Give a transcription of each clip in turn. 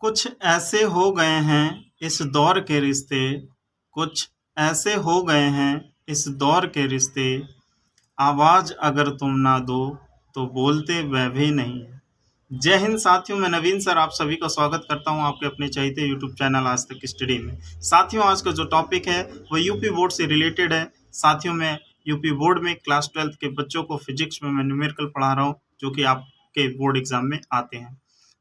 कुछ ऐसे हो गए हैं इस दौर के रिश्ते, कुछ ऐसे हो गए हैं इस दौर के रिश्ते, आवाज़ अगर तुम ना दो तो बोलते वह भी नहीं है। जय हिंद साथियों, मैं नवीन सर आप सभी का स्वागत करता हूं आपके अपने चहेते यूट्यूब चैनल आज तक स्टडी में। साथियों, आज का जो टॉपिक है वो यूपी बोर्ड से रिलेटेड है। साथियों, मैं यूपी बोर्ड में क्लास 12th के बच्चों को फिजिक्स में मैं न्यूमेरिकल पढ़ा रहा हूं, जो कि आपके बोर्ड एग्जाम में आते हैं।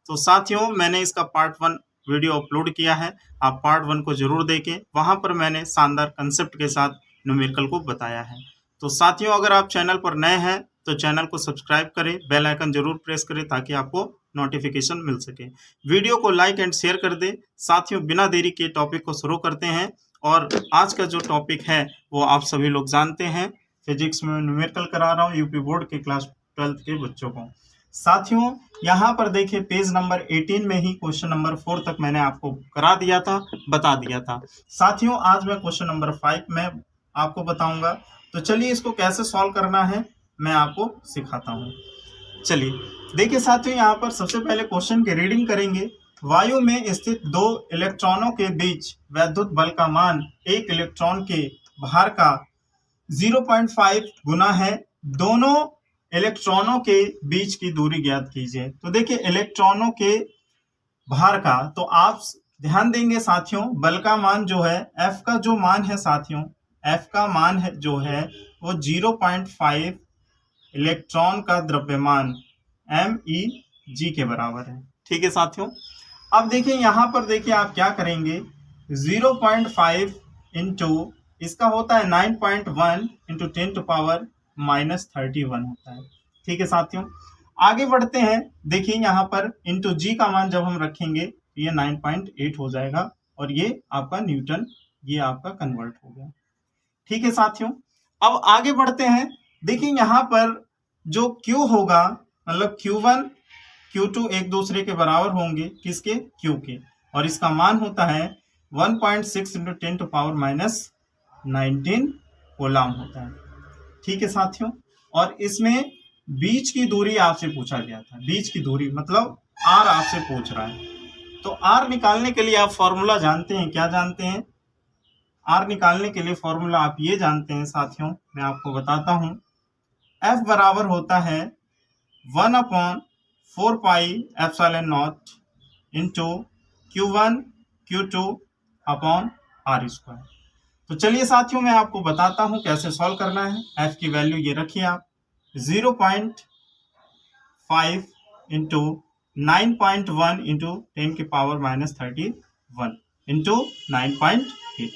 तो साथियों, मैंने इसका पार्ट 1 वीडियो अपलोड किया है, आप पार्ट 1 को जरूर देखें। वहां पर मैंने शानदार कंसेप्ट के साथ न्यूमेरिकल को बताया है। तो साथियों, अगर आप चैनल पर नए हैं तो चैनल को सब्सक्राइब करें, बेल आइकन जरूर प्रेस करें ताकि आपको नोटिफिकेशन मिल सके। वीडियो को लाइक एंड शेयर कर दें। साथियों, बिना देरी के टॉपिक को शुरू करते हैं। और आज का जो टॉपिक है वो आप सभी लोग जानते हैं, फिजिक्स में न्यूमेरिकल करा रहा हूँ यूपी बोर्ड के क्लास 12th के बच्चों को। साथियों, यहाँ पर देखिए पेज नंबर 18 में ही क्वेश्चन नंबर 4 तक मैंने आपको करा दिया था, बता दिया था। साथियों, आज मैं क्वेश्चन नंबर 5 में आपको बताऊंगा। तो चलिए इसको कैसे सॉल्व करना है मैं आपको सिखाता हूँ। चलिए देखिए साथियों, यहाँ पर सबसे पहले क्वेश्चन की रीडिंग करेंगे। वायु में स्थित दो इलेक्ट्रॉनों के बीच वैद्युत बल का मान एक इलेक्ट्रॉन के भार का 0.5 गुना है। दोनों इलेक्ट्रॉनों के बीच की दूरी ज्ञात कीजिए। तो देखिए इलेक्ट्रॉनों के भार का, तो आप ध्यान देंगे साथियों, बल का मान जो है F का जो मान है साथियों, F का मान है जो है वो 0.5 इलेक्ट्रॉन का द्रव्यमान MEg के बराबर है। ठीक है साथियों, अब देखिए यहाँ पर देखिए आप क्या करेंगे, 0.5 इंटू इसका होता है 9.1 इंटू 10 टू पावर -31 होता है। ठीक है साथियों, आगे बढ़ते हैं। देखिए यहाँ पर इंटू जी का मान जब हम रखेंगे तो ये 9.8 हो जाएगा और ये आपका न्यूटन, ये आपका कन्वर्ट हो गया। ठीक है साथियों, अब आगे बढ़ते हैं। देखिए यहाँ पर जो Q होगा, मतलब Q1 Q2 एक दूसरे के बराबर होंगे, किसके, Q के, और इसका मान होता है 1.6 इंटू 10 टू पावर -19 कूलम होता है। ठीक है साथियों, और इसमें बीच की दूरी आपसे पूछा गया था, बीच की दूरी मतलब R आपसे पूछ रहा है। तो R निकालने के लिए आप फॉर्मूला जानते हैं, क्या जानते हैं? R निकालने के लिए फॉर्मूला आप ये जानते हैं साथियों, मैं आपको बताता हूं। F बराबर होता है 1/4 pi epsilon naught into Q1 Q2 upon R square. तो चलिए साथियों, मैं आपको बताता हूं कैसे सॉल्व करना है। F की वैल्यू ये रखिए आप, 0.5 इंटू 9.1 इंटू 10 की पावर -31 इंटू 9.8।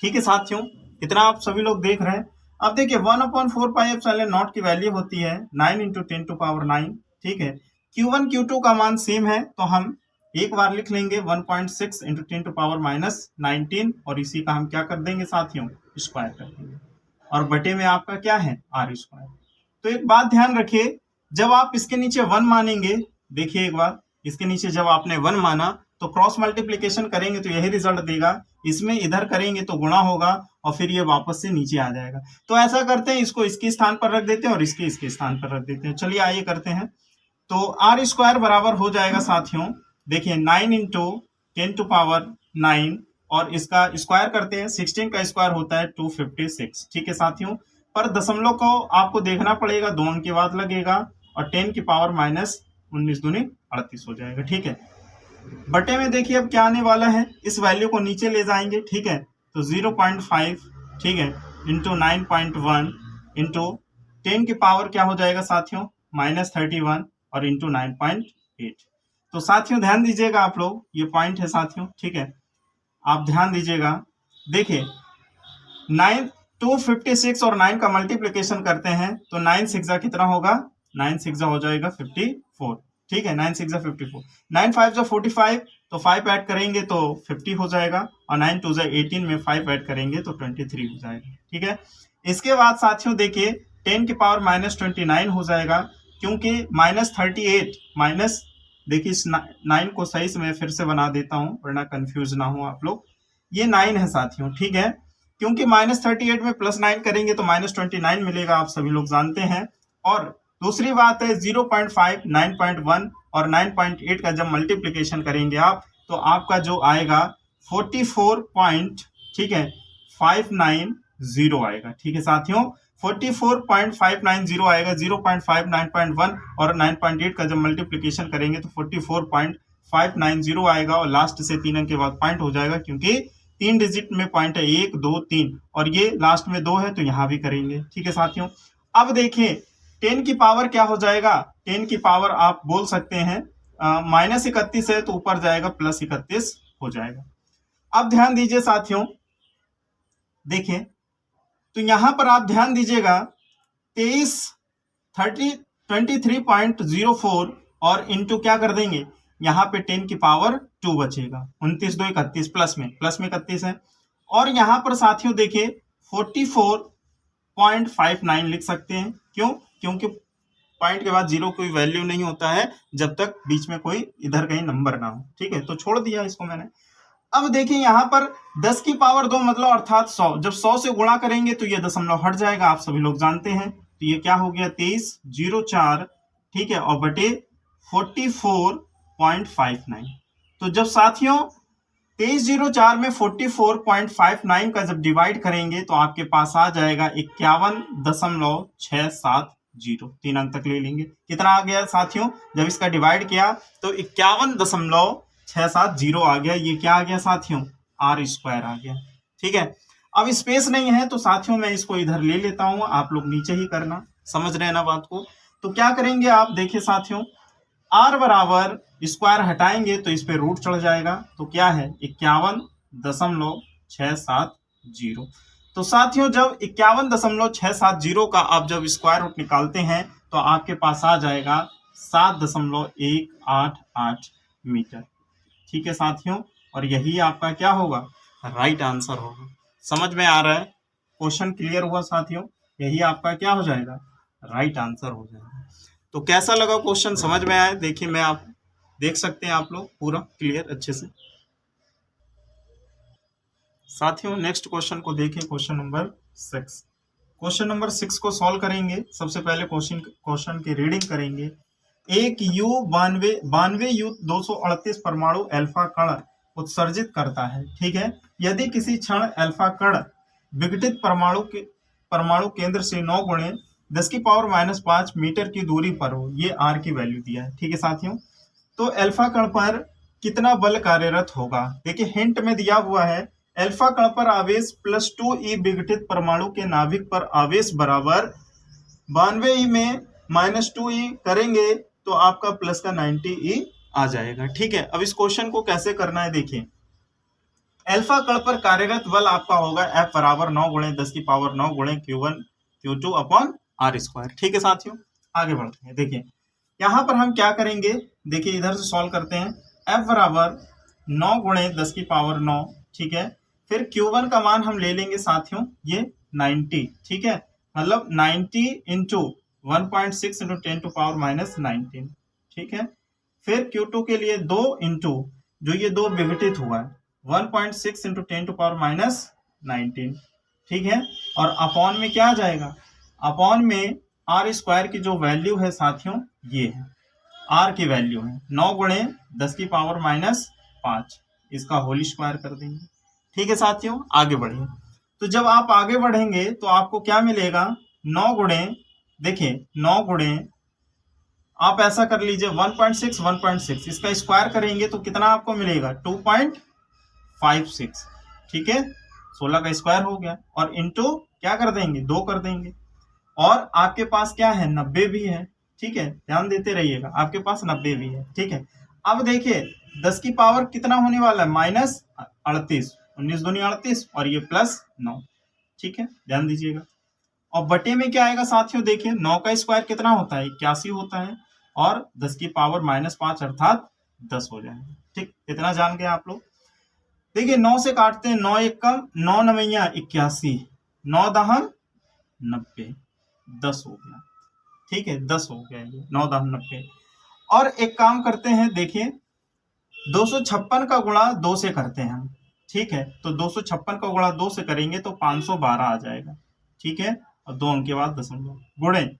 ठीक है साथियों, इतना आप सभी लोग देख रहे हैं। अब देखिए 1/4 पाई एप्सिलॉन नॉट की वैल्यू होती है 9 इंटू 10 टू पावर 9। ठीक है, Q1 Q2 का मान सेम है तो हम एक बार लिख लेंगे 1.6 इंटू 10 टू पावर -19 और इसी का हम क्या कर देंगे साथियों, स्क्वायर कर देंगे, और बटे में आपका क्या है, R स्क्वायर। तो एक बात ध्यान रखिए, जब आप इसके नीचे 1 मानेंगे, देखिए एक बार इसके नीचे जब आपने 1 माना तो क्रॉस मल्टीप्लीकेशन करेंगे तो यही रिजल्ट देगा। इसमें इधर करेंगे तो गुणा होगा और फिर ये वापस से नीचे आ जाएगा। तो ऐसा करते हैं, इसको इसके स्थान पर रख देते हैं और इसके स्थान पर रख देते हैं। चलिए आइए करते हैं। तो R स्क्वायर बराबर हो जाएगा साथियों, देखिए 9 इंटू 10 टू पावर 9 और इसका स्क्वायर करते हैं, 16 का स्क्वायर होता है 256। ठीक है साथियों, पर दशमलव को आपको देखना पड़ेगा, 2 अंक के बाद लगेगा और 10 की पावर -19 दूनी 38 हो जाएगा। ठीक है, बटे में देखिए अब क्या आने वाला है, इस वैल्यू को नीचे ले जाएंगे। ठीक है, तो 0.5 ठीक है इंटू 9.1 इंटू 10 की पावर क्या हो जाएगा साथियों, -31 और इंटू 9.8। तो साथियों ध्यान दीजिएगा आप लोग, ये पॉइंट है साथियों। ठीक है, आप ध्यान दीजिएगा, देखिए 256 और 9 का मल्टीप्लीकेशन करते हैं तो 9 6 कितना होगा, 9 6 हो जाएगा 54। ठीक है, 9 6 54, 9 5 45, तो 5 ऐड करेंगे तो 50 हो जाएगा और 9 2 18 में 5 ऐड करेंगे तो 23 हो जाएगा। ठीक है, इसके बाद साथियों देखिए 10 की पावर -29 हो जाएगा, क्योंकि -38 माइनस, देखिए इस 9 को सही से मैं फिर से बना देता हूं वरना कंफ्यूज ना हो आप लोग। ये 9 है साथियों, ठीक है, क्योंकि -38 में +9 करेंगे तो -29 मिलेगा, आप सभी लोग जानते हैं। और दूसरी बात है 0.5, 9.1 और 9.8 का जब मल्टीप्लीकेशन करेंगे आप तो आपका जो आएगा 44 पॉइंट, ठीक है, 590 आएगा। ठीक है साथियों, 44.590 आएगा। 0.5 9.1 और 9.8 का जब मल्टीप्लीकेशन करेंगे तो 44.590 आएगा और लास्ट से 3 अंक के बाद पॉइंट हो जाएगा, क्योंकि 3 डिजिट में पॉइंट है 1 2 3 और ये लास्ट में 2 है तो यहां भी करेंगे। ठीक है साथियों, अब देखिए 10 की पावर क्या हो जाएगा। 10 की पावर आप बोल सकते हैं -31 है तो ऊपर जाएगा +31 हो जाएगा। अब ध्यान दीजिए साथियों, देखिए तो यहां पर आप ध्यान दीजिएगा 23.04 और इंटू क्या कर देंगे, यहां पे 10 की पावर 2 बचेगा। 29 2 31 प्लस में 31 है। और यहां पर साथियों देखिए 44.59 लिख सकते हैं। क्यों? क्योंकि पॉइंट के बाद जीरो कोई वैल्यू नहीं होता है जब तक बीच में कोई इधर कहीं नंबर ना हो। ठीक है, तो छोड़ दिया इसको मैंने। अब देखिए यहां पर 10 की पावर 2 मतलब अर्थात 100, जब 100 से गुणा करेंगे तो ये दशमलव हट जाएगा, आप सभी लोग जानते हैं। तो ये क्या हो गया 2304, ठीक है, और बटे 44.59। तो जब साथियों 2304 में 44.59 का जब डिवाइड करेंगे तो आपके पास आ जाएगा 51.670। 3 अंक तक ले लेंगे। कितना आ गया साथियों, जब इसका डिवाइड किया तो 51.670 आ गया। ये क्या आ गया साथियों, r² आ गया। ठीक है, अब स्पेस नहीं है तो साथियों मैं इसको इधर ले लेता हूं, आप लोग नीचे ही करना, समझ रहे हैं ना बात को। तो क्या करेंगे आप, देखिए साथियों r बराबर स्क्वायर हटाएंगे तो इस पे रूट चढ़ जाएगा, तो क्या है 51.670। तो साथियों जब 51.670 का आप जब स्क्वायर रूट निकालते हैं तो आपके पास आ जाएगा 7.188 मीटर। ठीक है साथियों, और यही आपका क्या होगा, राइट आंसर होगा। समझ में आ रहा है, क्वेश्चन क्लियर हुआ साथियों, यही आपका क्या हो जाएगा, राइट आंसर हो जाएगा। तो कैसा लगा क्वेश्चन, समझ में आया? देखिए मैं आप देख सकते हैं आप लोग पूरा क्लियर अच्छे से। साथियों नेक्स्ट क्वेश्चन को देखें, क्वेश्चन नंबर 6। क्वेश्चन नंबर 6 को सॉल्व करेंगे। सबसे पहले क्वेश्चन की रीडिंग करेंगे। एक U 92 U 238 परमाणु अल्फा कण उत्सर्जित करता है। ठीक है, यदि किसी क्षण अल्फा कण विघटित परमाणु केंद्र से 9 गुणे 10 की पावर -5 मीटर की दूरी पर हो, ये R की वैल्यू दिया है। ठीक है साथियों, तो अल्फा कण पर कितना बल कार्यरत होगा। देखिए हिंट में दिया हुआ है अल्फा कण पर आवेश +2e विघटित परमाणु के नाभिक पर आवेश बराबर 92e में -2e करेंगे तो आपका प्लस का 90e आ जाएगा। ठीक है, अब इस क्वेश्चन को कैसे करना है, देखिए अल्फा कण पर कार्यरत बल आपका होगा F बराबर 9 गुणे 10 की पावर 9 गुणे Q1 Q2 अपॉन R²। ठीक है साथियों, आगे बढ़ते हैं। देखिए यहां पर हम क्या करेंगे, देखिए इधर से सॉल्व करते हैं। F बराबर 9 गुणे 10 की पावर 9, ठीक है, फिर Q1 का मान हम ले लेंगे साथियों ये 90। ठीक है, मतलब 90 इंटू 1.6 इंटू 10 टू पावर -19। ठीक है, फिर Q2 के लिए 2 इंटू जो ये 2 विघटित हुआ है 1.6 इंटू 10 टू पावर -19। ठीक है, और अपॉन में क्या आ जाएगा, अपॉन में R² की जो वैल्यू है साथियों ये है, R की वैल्यू है 9 गुणे 10 की पावर -5, इसका होल स्क्वायर कर देंगे। ठीक है साथियों, आगे बढ़िए। तो जब आप आगे बढ़ेंगे तो आपको क्या मिलेगा, 9 गुणे, देखिए 9 गुणे आप ऐसा कर लीजिए 1.6 इसका स्क्वायर करेंगे तो कितना आपको मिलेगा 2.56। ठीक है, 16 का स्क्वायर हो गया और इंटू क्या कर देंगे 2 कर देंगे, और आपके पास क्या है 90 भी है। ठीक है, ध्यान देते रहिएगा, आपके पास 90 भी है। ठीक है, अब देखिए 10 की पावर कितना होने वाला है -38, 19 दूनी 38 और ये +9। ठीक है, ध्यान दीजिएगा। और बटे में क्या आएगा साथियों, देखिए 9 का स्क्वायर कितना होता है 81 होता है और 10 की पावर -5 अर्थात 10 हो जाएगा। ठीक, इतना जान गए आप लोग। देखिए 9 से काटते हैं, 9 1 कम 9 9 81, 9 दहन 90, 10 हो गया। ठीक है, 10 हो गया ये 9 दहन 90। और एक काम करते हैं, देखिए 256 का गुणा 2 से करते हैं हम। ठीक है, तो 256 का गुणा 2 से करेंगे तो 512 आ जाएगा। ठीक है, और 2 अंक के बाद दशमलव गुणे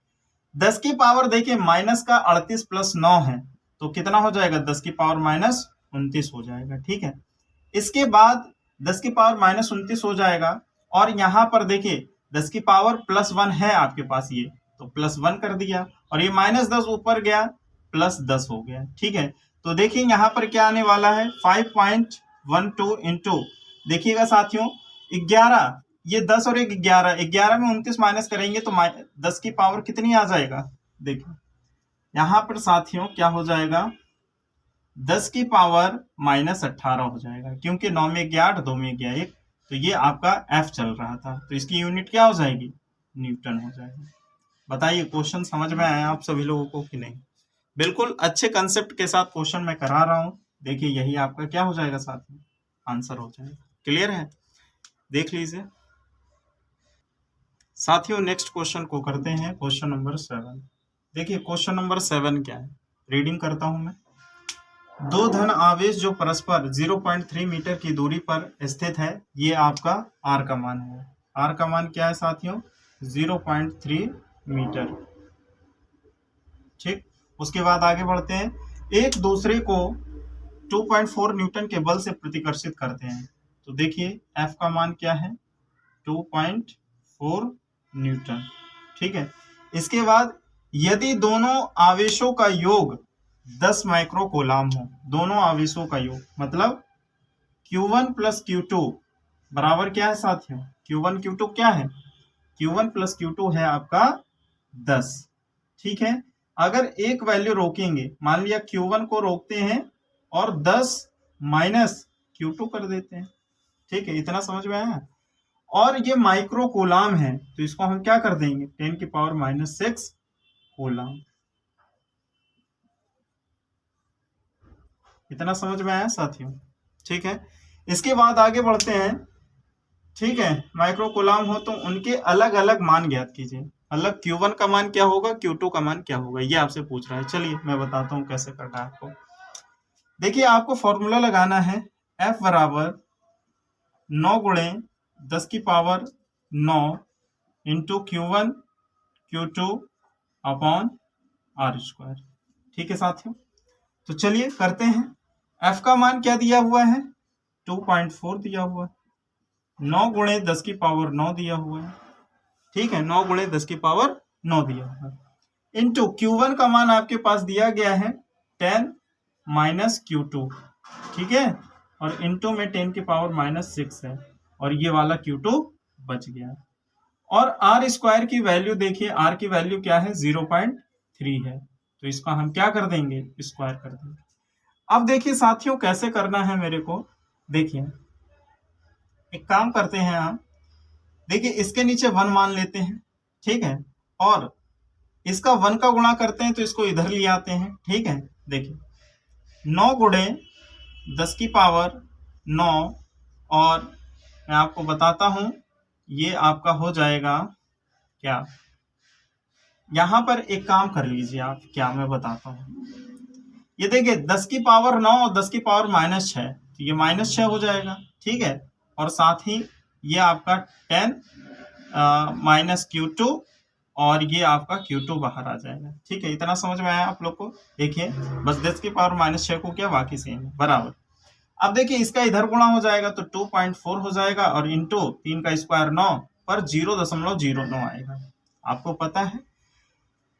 10 की पावर, देखिए माइनस का 38 + 9 है तो कितना हो जाएगा 10 की पावर 29 हो जाएगा। ठीक है, इसके बाद 10 की पावर -29 हो जाएगा और यहाँ पर देखिए 10 की पावर +1 है आपके पास, ये तो +1 कर दिया और ये -10 ऊपर गया +10 हो गया। ठीक है, तो देखिए यहाँ पर क्या आने वाला है 5.12 इंटू, देखिएगा साथियों 11, ये 10 और 11, 11 में 29 माइनस करेंगे तो 10 की पावर कितनी आ जाएगा, देखिए यहाँ पर साथियों क्या हो जाएगा 10 की पावर -18 हो जाएगा, क्योंकि 9 में गया 8, 2 में गया 1, तो ये आपका F चल रहा था, तो इसकी यूनिट क्या हो जाएगी, न्यूटन हो जाएगी। बताइए क्वेश्चन समझ में आया आप सभी लोगों को कि नहीं? बिल्कुल अच्छे कंसेप्ट के साथ क्वेश्चन मैं करा रहा हूं। देखिए यही आपका क्या हो जाएगा साथियों, आंसर हो जाएगा। क्लियर है, देख लीजिए साथियों। नेक्स्ट क्वेश्चन को करते हैं, क्वेश्चन नंबर 7। देखिए क्वेश्चन नंबर 7 क्या है, रीडिंग करता हूं मैं। दो धन आवेश जो परस्पर 0.3 मीटर की दूरी पर स्थित है, ये आपका R का मान है। R का मान क्या है साथियों, 0.3 मीटर। ठीक, उसके बाद आगे बढ़ते हैं। एक दूसरे को 2.4 न्यूटन के बल से प्रतिकर्षित करते हैं, तो देखिए F का मान क्या है, 2.4 न्यूटन। ठीक है, इसके बाद यदि दोनों आवेशों का योग 10 माइक्रो कूलाम हो, दोनों आवेशों का योग मतलब Q1 प्लस Q2 बराबर क्या है साथियों, Q1 Q2 क्या है, Q1 प्लस Q2 है आपका 10। ठीक है, अगर एक वैल्यू रोकेंगे, मान लिया Q1 को रोकते हैं और 10 माइनस Q2 कर देते हैं। ठीक है, इतना समझ में आया। और ये माइक्रो कूलाम है, तो इसको हम क्या कर देंगे, 10 की पावर -6 कूलाम। इतना समझ में आया साथियों। ठीक है, इसके बाद आगे बढ़ते हैं। ठीक है, माइक्रो कूलाम हो तो उनके अलग अलग मान ज्ञात कीजिए। अलग Q1 का मान क्या होगा, Q2 का मान क्या होगा, ये आपसे पूछ रहा है। चलिए मैं बताता हूं कैसे करना है आपको। देखिए आपको फॉर्मूला लगाना है, F बराबर 9 गुणे 10 की power 9 into Q1 Q2 upon R²। ठीक है साथियों, तो चलिए करते हैं। F का मान क्या दिया हुआ है, 2.4 दिया हुआ है, 9 गुणे 10 की पावर 9 दिया हुआ है। ठीक है, 9 गुणे 10 की पावर 9 दिया हुआ है, इंटू Q1 का मान आपके पास दिया गया है 10 माइनस Q2। ठीक है, और इंटू में 10 की पावर -6 है, और ये वाला Q2 बच गया। और R² की वैल्यू देखिए, R की वैल्यू क्या है, 0.3 है, तो इसका हम क्या कर देंगे, स्क्वायर कर देंगे। अब देखिए साथियों कैसे करना है मेरे को, देखिए एक काम करते हैं हम। देखिए इसके नीचे 1 मान लेते हैं, ठीक है, और इसका 1 का गुणा करते हैं तो इसको इधर ले आते हैं। ठीक है, देखिए 9 गुणे 10 की पावर 9, और मैं आपको बताता हूं ये आपका हो जाएगा क्या, यहां पर एक काम कर लीजिए आप, क्या मैं बताता हूं। ये देखिए 10 की पावर 9 और 10 की पावर -6, तो ये -6 हो जाएगा। ठीक है, और साथ ही ये आपका 10 माइनस Q2, और ये आपका Q2 बाहर आ जाएगा। ठीक है, इतना समझ में आया आप लोग को। देखिए बस 10 की पावर -6 को क्या, बाकी सेम है, बराबर। अब देखिए इसका इधर गुणा हो जाएगा तो 2.4 हो जाएगा, और इंटू 3 का स्क्वायर 9 पर 0.09 आएगा, आपको पता है।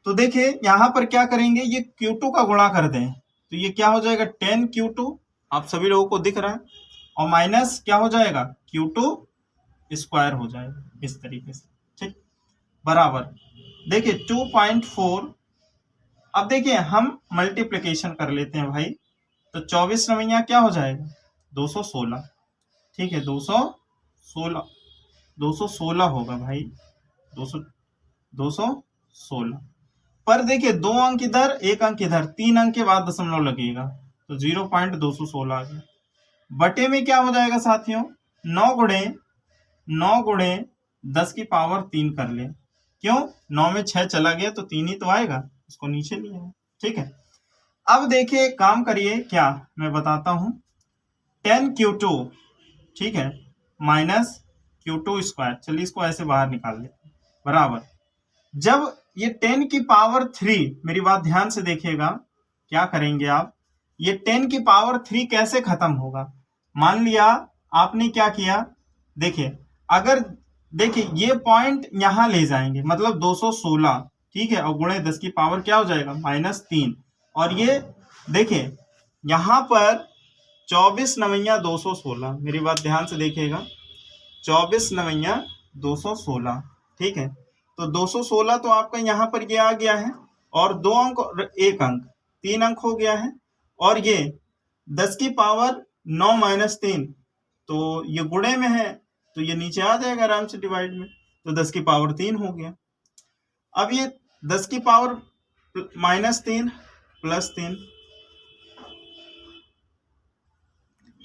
तो देखिए यहां पर क्या करेंगे, ये Q2 का गुणा कर दें तो ये क्या हो जाएगा 10 Q2, आप सभी लोगों को दिख रहा है, और माइनस क्या हो जाएगा Q2 स्क्वायर हो जाएगा, इस तरीके से। ठीक, बराबर। देखिए 2.4, अब देखिए हम मल्टीप्लिकेशन कर लेते हैं भाई, तो 24 नवैया क्या हो जाएगा 216। ठीक है, 216 होगा भाई, 216। पर देखिए 2 अंक इधर 1 अंक इधर, 3 अंक के बाद दशमलव लगेगा, तो 0.216 आ गया। बटे में क्या हो जाएगा साथियों, 9 गुणे 10 की पावर 3 कर ले, क्यों, 9 में 6 चला गया तो 3 ही तो आएगा, इसको नीचे लिया है। ठीक है, अब देखिए काम करिए, क्या मैं बताता हूं, 10 Q2, ठीक है, माइनस Q2 स्क्वायर, चलिए इसको ऐसे बाहर निकाल लेते हैं, बराबर। जब ये 10 की पावर 3, मेरी बात ध्यान से देखिएगा, क्या करेंगे आप, ये 10 की पावर 3 कैसे खत्म होगा? मान लिया आपने क्या किया, देखिए अगर देखिए ये पॉइंट यहां ले जाएंगे मतलब 216, ठीक है, और गुणे 10 की पावर क्या हो जाएगा -3, और ये देखिए यहां पर 24 नवैया 216, मेरी बात ध्यान से देखिएगा, 24 नवैया 216, ठीक है, तो 216 तो आपका यहाँ पर ये आ गया है, और 2 अंक और 1 अंक, 3 अंक हो गया है, और ये 10 की पावर 9 - 3, तो ये गुणे में है तो ये नीचे आ जाएगा आराम से डिवाइड में, तो 10 की पावर 3 हो गया। अब ये 10 की पावर -3 +3,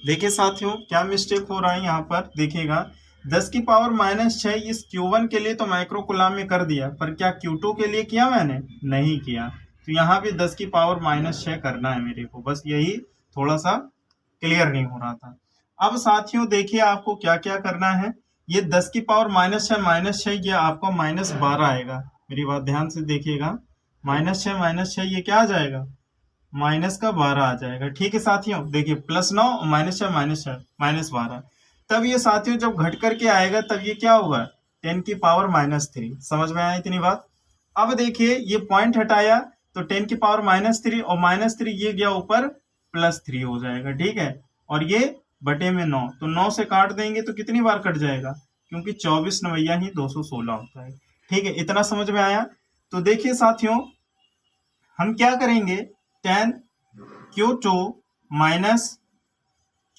देखिए साथियों क्या मिस्टेक हो रहा है यहाँ पर, देखिएगा 10 की पावर -6 इस Q1 के लिए तो माइक्रो कूलाम में कर दिया, पर क्या Q2 के लिए किया मैंने? नहीं किया, तो यहाँ भी 10 की पावर -6 करना है मेरे को, बस यही थोड़ा सा क्लियर नहीं हो रहा था। अब साथियों देखिए आपको क्या क्या करना है, ये 10 की पावर -6 ये आपको -12 आएगा, मेरी बात ध्यान से देखिएगा, -6 ये क्या आ जाएगा, -12 आ जाएगा, ठीक है साथियों, देखिए +9 -6 -12, तब ये साथियों जब घट करके आएगा तब ये क्या होगा, 10 की पावर -3, समझ में आया इतनी बात। अब देखिए ये पॉइंट हटाया तो 10 की पावर -3 और -3 ये गया ऊपर +3 हो जाएगा, ठीक है, और ये बटे में 9, तो 9 से काट देंगे तो कितनी बार कट जाएगा, क्योंकि 24 नवैया ही 216 होता है, ठीक है, इतना समझ में आया। तो देखिए साथियों हम क्या करेंगे, 10 Q2 माइनस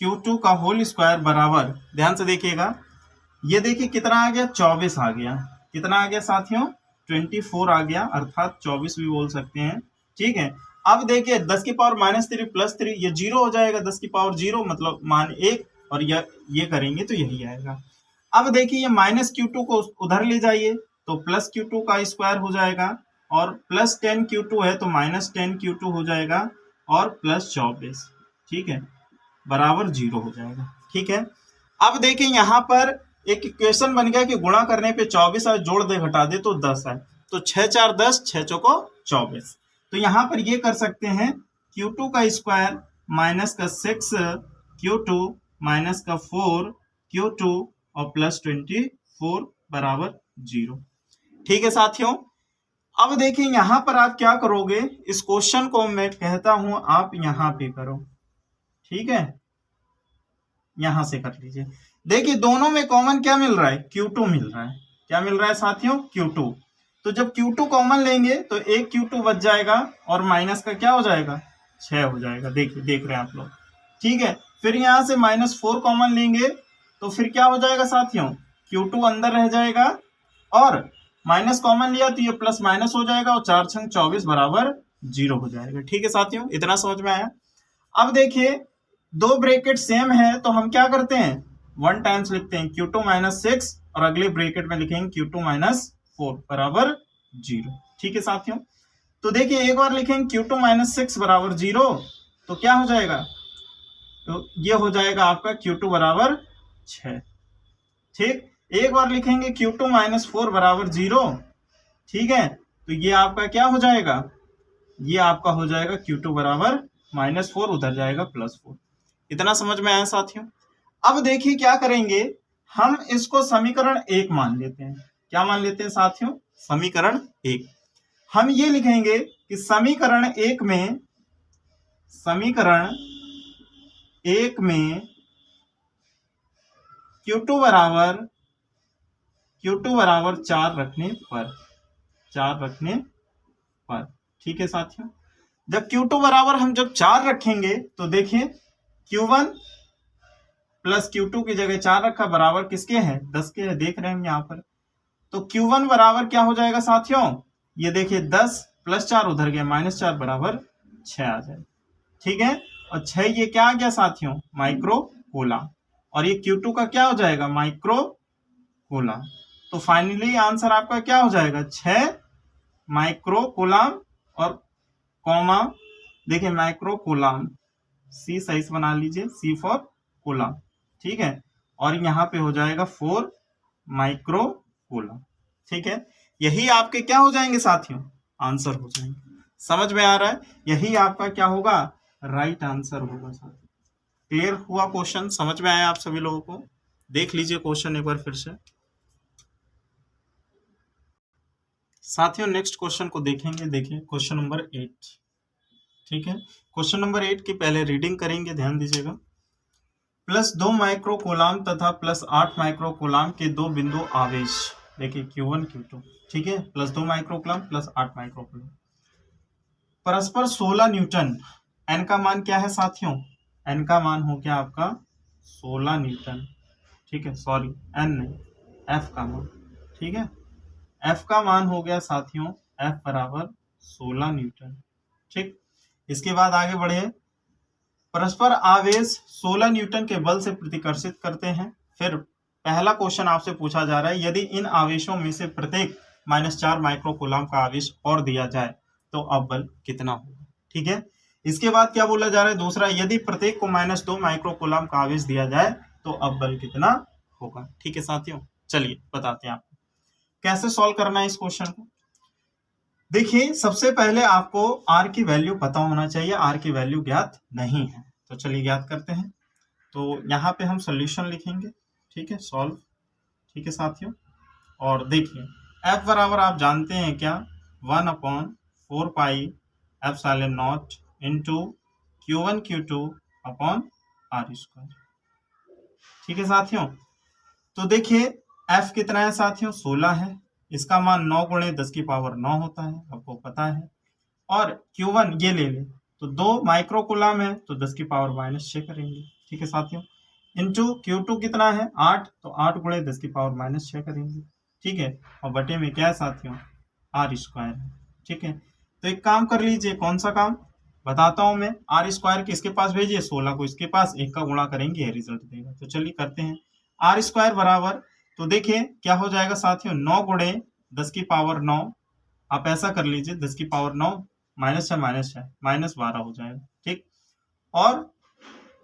Q2 का होल स्क्वायर बराबर, ध्यान से देखिएगा, ये देखिए कितना आ गया, 24 आ गया, कितना आ गया साथियों, 24 आ गया, अर्थात 24 भी बोल सकते हैं, ठीक है। अब देखिए 10 की पावर -3 +3 ये 0 हो जाएगा, 10 की पावर 0 मतलब मान 1, और ये करेंगे तो यही आएगा। अब देखिए ये -Q2 को उधर ले जाइए तो +Q2 का स्क्वायर हो जाएगा, और +10 Q2 है तो -10 Q2 हो जाएगा, और +24, ठीक है, बराबर 0 हो जाएगा, ठीक है। अब देखिए यहाँ पर एक इक्वेशन बन गया कि गुणा करने पे 24 और जोड़ दे घटा दे तो 10 है, तो 6 × 4 = 10, 6 × 4 = 24, तो यहाँ पर ये कर सकते हैं Q2 का स्क्वायर -6 Q2 -4 Q2 और +24 बराबर 0, ठीक है साथियों। अब देखिए यहाँ पर आप क्या करोगे, इस क्वेश्चन को मैं कहता हूं आप यहाँ पे करो, ठीक है, यहां से कर लीजिए। देखिए दोनों में कॉमन क्या मिल रहा है, Q2 मिल रहा है, क्या मिल रहा है साथियों, Q2, तो जब Q2 कॉमन लेंगे तो एक Q2 बच जाएगा, और माइनस का क्या हो जाएगा, 6 हो जाएगा, देखिए देख रहे हैं आप लोग, ठीक है। फिर यहां से -4 कॉमन लेंगे तो फिर क्या हो जाएगा साथियों, Q2 अंदर रह जाएगा, और माइनस कॉमन लिया तो ये प्लस माइनस हो जाएगा, और 4 × 24 बराबर 0 हो जाएगा, ठीक है साथियों, इतना समझ में आया। अब देखिए दो ब्रैकेट सेम है तो हम क्या करते हैं, 1 टाइम्स लिखते हैं Q2 -6, और अगले ब्रैकेट में लिखेंगे Q2 -4 बराबर 0, ठीक है साथियों। तो देखिए एक बार लिखेंगे Q2 -6 बराबर 0, तो क्या हो जाएगा, तो ये हो जाएगा आपका Q2 बराबर 6, ठीक। एक बार लिखेंगे Q2 -4 बराबर 0, ठीक है, तो ये आपका क्या हो जाएगा, ये आपका हो जाएगा Q2 बराबर -4, उधर जाएगा +4, इतना समझ में आया साथियों। अब देखिए क्या करेंगे, हम इसको समीकरण 1 मान लेते हैं, क्या मान लेते हैं साथियों, समीकरण 1। हम ये लिखेंगे कि समीकरण 1 में Q2 बराबर 4 रखने पर, ठीक है साथियों। जब Q2 बराबर हम जब 4 रखेंगे तो देखिए Q1 प्लस Q2 की जगह 4 रखा, बराबर किसके हैं, 10 के है, देख रहे हैं हम यहाँ पर, तो Q1 बराबर क्या हो जाएगा साथियों, ये देखिए 10 + 4 उधर गया -4 बराबर 6 आ जाए, ठीक है, और 6 ये क्या आ गया साथियों, माइक्रो कूलाम, और ये Q2 का क्या हो जाएगा, माइक्रो कूलाम, तो फाइनली आंसर आपका क्या हो जाएगा, 6 माइक्रो कूलाम, और कॉमा देखिए माइक्रो कूलाम, सी सही से बना लीजिए, C फॉर कूलाम, ठीक है, और यहाँ पे हो जाएगा 4 माइक्रो कूलाम, ठीक है। यही आपके क्या हो जाएंगे साथियों, आंसर हो जाएंगे, समझ में आ रहा है, यही आपका क्या होगा, राइट आंसर होगा साथियों। क्लियर हुआ क्वेश्चन, समझ में आया आप सभी लोगों को? देख लीजिए क्वेश्चन एक बार फिर से। साथियों नेक्स्ट क्वेश्चन को देखेंगे। देखिए क्वेश्चन नंबर 8। ठीक है, क्वेश्चन नंबर 8 की पहले रीडिंग करेंगे, ध्यान दीजिएगा। +2 माइक्रो कूलाम तथा +8 माइक्रो कूलाम के दो बिंदु आवेश, देखिए Q1 Q2, ठीक है, +2 माइक्रो कूलाम +8 माइक्रो कूलाम, परस्पर 16 न्यूटन। एन का मान क्या है साथियों? एन का मान हो गया आपका 16 न्यूटन। ठीक है, सॉरी एन नहीं, एफ का मान। ठीक है, एफ का मान हो गया साथियों, एफ बराबर 16 न्यूटन। ठीक, इसके बाद आगे बढ़े। परस्पर आवेश 16 न्यूटन के बल से प्रतिकर्षित करते हैं। फिर पहला क्वेश्चन आपसे पूछा जा रहा है, यदि इन आवेशों में से प्रत्येक -4 माइक्रो कूलाम का आवेश और दिया जाए तो अब बल कितना होगा। ठीक है, इसके बाद क्या बोला जा रहा है दूसरा, यदि प्रत्येक को -2 माइक्रो कूलाम का आवेश दिया जाए तो अब बल कितना होगा। ठीक है साथियों, चलिए बताते हैं आपको कैसे सॉल्व करना है इस क्वेश्चन को। देखिए सबसे पहले आपको आर की वैल्यू पता होना चाहिए, आर की वैल्यू ज्ञात नहीं है, तो चलिए ज्ञात करते हैं। तो यहाँ पे हम सोल्यूशन लिखेंगे। ठीक है, सॉल्व। ठीक है साथियों, और देखिए एफ बराबर आप जानते हैं क्या, 1/4 pi epsilon naught into Q1 Q2 upon R square. ठीक है साथियों, तो देखिए एफ कितना है साथियों, 16 है, इसका मान 9 × 10⁻9 होता है, आपको पता है। और Q1 ये ले ले तो 2 माइक्रो कूलाम है तो 10⁻6 करेंगे। ठीक है साथियों, इंटू Q2 कितना है 8, तो 8 × 10⁻6 करेंगे। ठीक है, और बटे में क्या है साथियों, आर स्क्वायर है। ठीक है, तो एक काम कर लीजिए, कौन सा काम बताता हूं मैं। आर स्क्वायर किसके पास भेजिए, 16 को इसके पास, एक का गुणा करेंगे रिजल्ट देगा। तो चलिए करते हैं। आर स्क्वायर बराबर, तो देखिए क्या हो जाएगा साथियों, 9 × 10⁻9, आप ऐसा कर लीजिए 10⁻9 -6 -6 -12 हो जाएगा। ठीक, और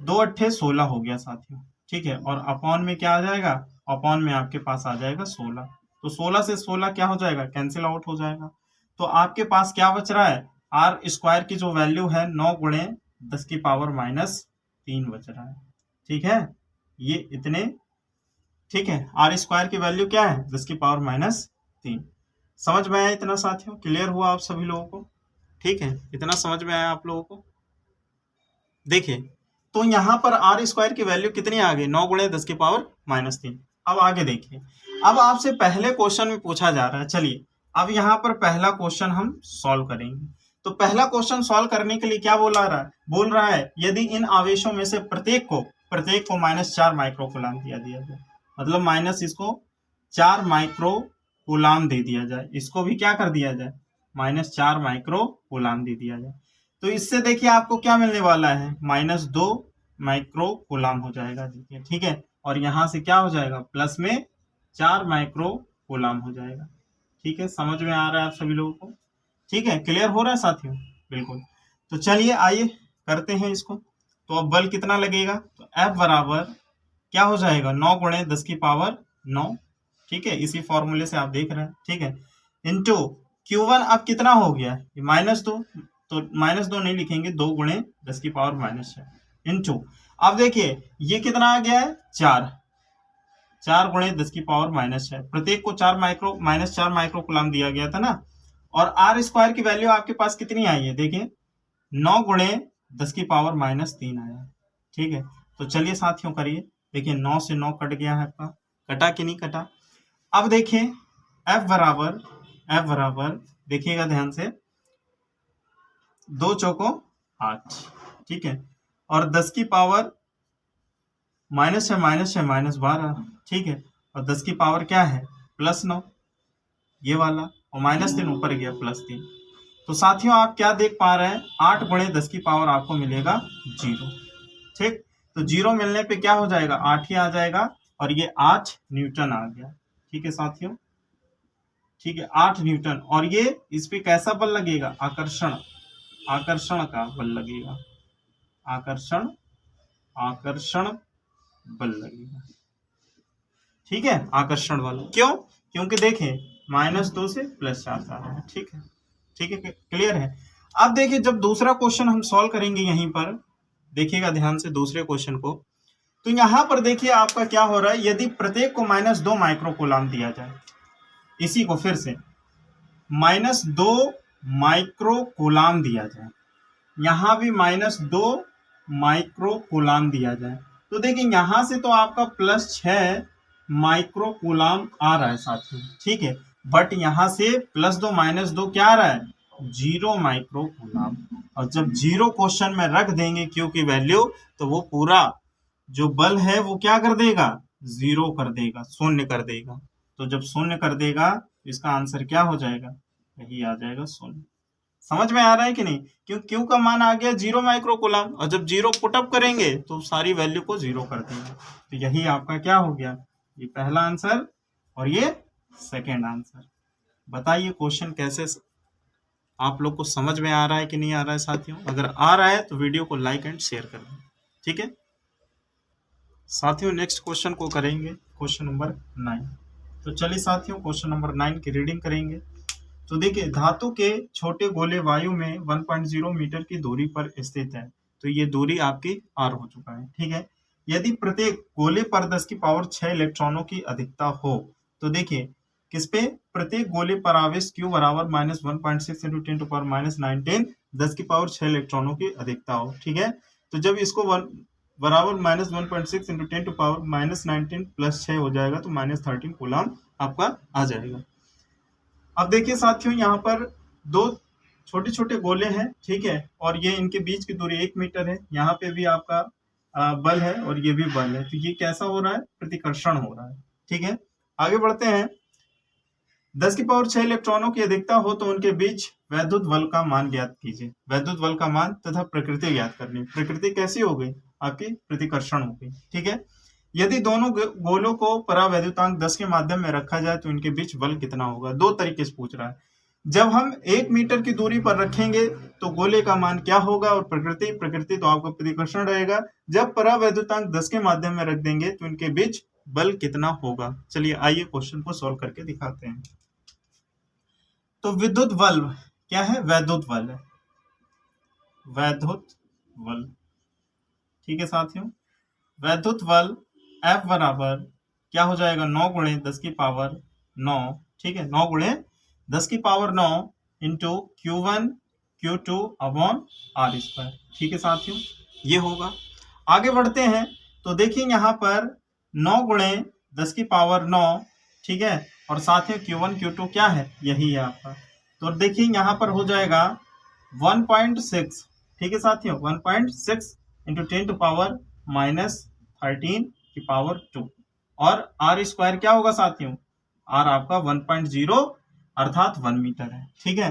2 अट्ठे 16 हो गया साथियों। ठीक है, और अपॉन में क्या आ जाएगा, अपॉन में आपके पास आ जाएगा 16, तो 16 से 16 क्या हो जाएगा, कैंसिल आउट हो जाएगा। तो आपके पास क्या बच रहा है, आर स्क्वायर की जो वैल्यू है 9 × 10⁻³ बच रहा है। ठीक है, ये इतने, ठीक है, आर स्क्वायर की वैल्यू क्या है 10⁻³ समझ में आया इतना साथियों, क्लियर हुआ आप सभी लोगों को? ठीक है, इतना समझ में आया आप लोगों को? देखिए तो यहाँ पर आर स्क्वायर की वैल्यू कितनी आ गई, 9 × 10⁻³ अब आगे देखिए, अब आपसे पहले क्वेश्चन में पूछा जा रहा है, चलिए अब यहाँ पर पहला क्वेश्चन हम सॉल्व करेंगे। तो पहला क्वेश्चन सॉल्व करने के लिए क्या बोल रहा है, यदि इन आवेशों में से प्रत्येक को -4 माइक्रो कूलाम दिया जाए, मतलब माइनस इसको 4 माइक्रो कूलाम दे दिया जाए, इसको भी क्या कर दिया जाए, -4 माइक्रो कूलाम दे दिया जाए, तो इससे देखिए आपको क्या मिलने वाला है, -2 माइक्रो कूलाम हो जाएगा। देखिए ठीक है, और यहाँ से क्या हो जाएगा, प्लस में 4 माइक्रो कूलाम हो जाएगा। ठीक है, समझ में आ रहा है आप सभी लोगों को? ठीक है, क्लियर हो रहा है साथियों? बिल्कुल। तो चलिए आइए करते हैं इसको। तो अब बल कितना लगेगा, तो F बराबर क्या हो जाएगा, 9 × 10⁻9। ठीक है, इसी फॉर्मूले से आप देख रहे हैं। ठीक है, इंटू Q1 अब कितना हो गया, -2, तो -2 नहीं लिखेंगे, 2 × 10⁻6 इंटू, अब देखिए ये कितना आ गया है, 4 × 10⁻6, प्रत्येक को 4 माइक्रो कूलाम दिया गया था ना, और आर स्क्वायर की वैल्यू आपके पास कितनी आई है, देखिए 9 × 10⁻³ आया। ठीक है, तो चलिए साथियों करिए, देखिए 9 से 9 कट गया है आपका, कटा कि नहीं कटा। अब देखिए F बराबर देखिएगा ध्यान से, 2 चौको 8, ठीक है, और 10⁻6 -6 -12, ठीक है, और 10 की पावर क्या है, +9, ये वाला, और -3 ऊपर गया +3। तो साथियों आप क्या देख पा रहे हैं, 8 × 10 की पावर आपको मिलेगा 0। ठीक, तो 0 मिलने पे क्या हो जाएगा, 8 ही आ जाएगा, और ये 8 न्यूटन आ गया। ठीक है साथियों, ठीक है, 8 न्यूटन, और ये इस पे कैसा बल लगेगा, आकर्षण का बल लगेगा, आकर्षण बल लगेगा। ठीक है, आकर्षण बल, क्यों, क्योंकि देखें -2 से +4 आ रहा है। ठीक है, ठीक है, क्लियर है। अब देखिए जब दूसरा क्वेश्चन हम सॉल्व करेंगे, यहीं पर देखिएगा ध्यान से दूसरे क्वेश्चन को, तो यहां पर देखिए आपका क्या हो रहा है, यदि प्रत्येक को -2 माइक्रो कूलाम दिया जाए, इसी को फिर से -2 माइक्रो कूलाम दिया जाए, यहां भी -2 माइक्रो कूलाम दिया जाए, तो देखिए यहां से तो आपका +6 माइक्रो कूलाम आ रहा है साथियों, ठीक है, बट यहां से +2 -2 क्या आ रहा है, 0 माइक्रो कूलाम। और जब 0 क्वेश्चन में रख देंगे क्यू की वैल्यू, तो वो पूरा जो बल है वो क्या कर देगा, 0 कर देगा, शून्य कर देगा। तो जब शून्य कर देगा इसका आंसर क्या हो जाएगा, यही आ जाएगा शून्य। समझ में आ रहा है कि नहीं, क्यों क्यू का मान आ गया 0 माइक्रो कूलाम, और जब 0 पुटअप करेंगे तो सारी वैल्यू को 0 कर देंगे। तो यही आपका क्या हो गया, ये पहला आंसर और ये सेकेंड आंसर। बताइए क्वेश्चन कैसे आप लोग को समझ में आ रहा है कि नहीं आ रहा है साथियों। अगर आ रहा है तो वीडियो को लाइक एंड शेयर कर दें, ठीक है साथियों। नेक्स्ट क्वेश्चन को करेंगे, क्वेश्चन नंबर 9। तो चलिए साथियों क्वेश्चन नंबर 9 की रीडिंग करेंगे। तो देखिए धातु के छोटे गोले वायु में 1.0 मीटर की दूरी पर स्थित है, तो ये दूरी आपकी r हो चुका है, ठीक है। यदि प्रत्येक गोले पर 10 की पावर 6 इलेक्ट्रॉनों की अधिकता हो, तो देखिए किस पे, प्रत्येक गोले पर आवेश q बराबर -1.6 × 10⁻19 10 की पावर 6 इलेक्ट्रॉनों की अधिकता हो, ठीक है। तो जब इसको बराबर -1.6 × 10⁻19 + 6 हो जाएगा तो -13 कूलाम आपका आ जाएगा। अब देखिए साथियों यहाँ पर दो छोटे छोटे गोले हैं, ठीक है, और ये इनके बीच की दूरी 1 मीटर है। यहाँ पे भी आपका बल है और ये भी बल है, तो ये कैसा हो रहा है, प्रतिकर्षण हो रहा है, ठीक है। आगे बढ़ते हैं। 10 की पावर 6 इलेक्ट्रॉनों की अधिकता हो तो उनके बीच वैद्युत बल का मान ज्ञात कीजिए। वैद्युत बल का मान तथा प्रकृति ज्ञात करनी। प्रकृति कैसी हो गई, आपकी प्रतिकर्षण हो गई, ठीक है। यदि दोनों गोलों को परावैद्युतांक 10 के माध्यम में रखा जाए तो इनके बीच बल कितना होगा। दो तरीके से पूछ रहा है। जब हम 1 मीटर की दूरी पर रखेंगे तो गोले का मान क्या होगा, और प्रकृति तो आपका प्रतिकर्षण रहेगा। जब परावैद्युतांक 10 के माध्यम में रख देंगे तो इनके बीच बल कितना होगा। चलिए आइए क्वेश्चन को सॉल्व करके दिखाते हैं। तो विद्युत बल क्या है, वैद्युत बल है, वैद्युत बल, ठीक है साथियों। वैद्युत बल F बराबर क्या हो जाएगा, 9 × 10 की पावर 9, ठीक है, 9 × 10 की power 9 into Q1 Q2 upon r², ठीक है साथियों, ये होगा। आगे बढ़ते हैं। तो देखिए यहाँ पर 9 × 10 की पावर 9, ठीक है, और साथ में Q1 Q2 क्या है, यही है आपका। तो देखिए यहाँ पर हो जाएगा 1.6, ठीक है साथियों, 1.6 × 10⁻13 की पावर 2, और r² क्या होगा साथियों, r आपका 1.0 अर्थात 1 मीटर है, ठीक है।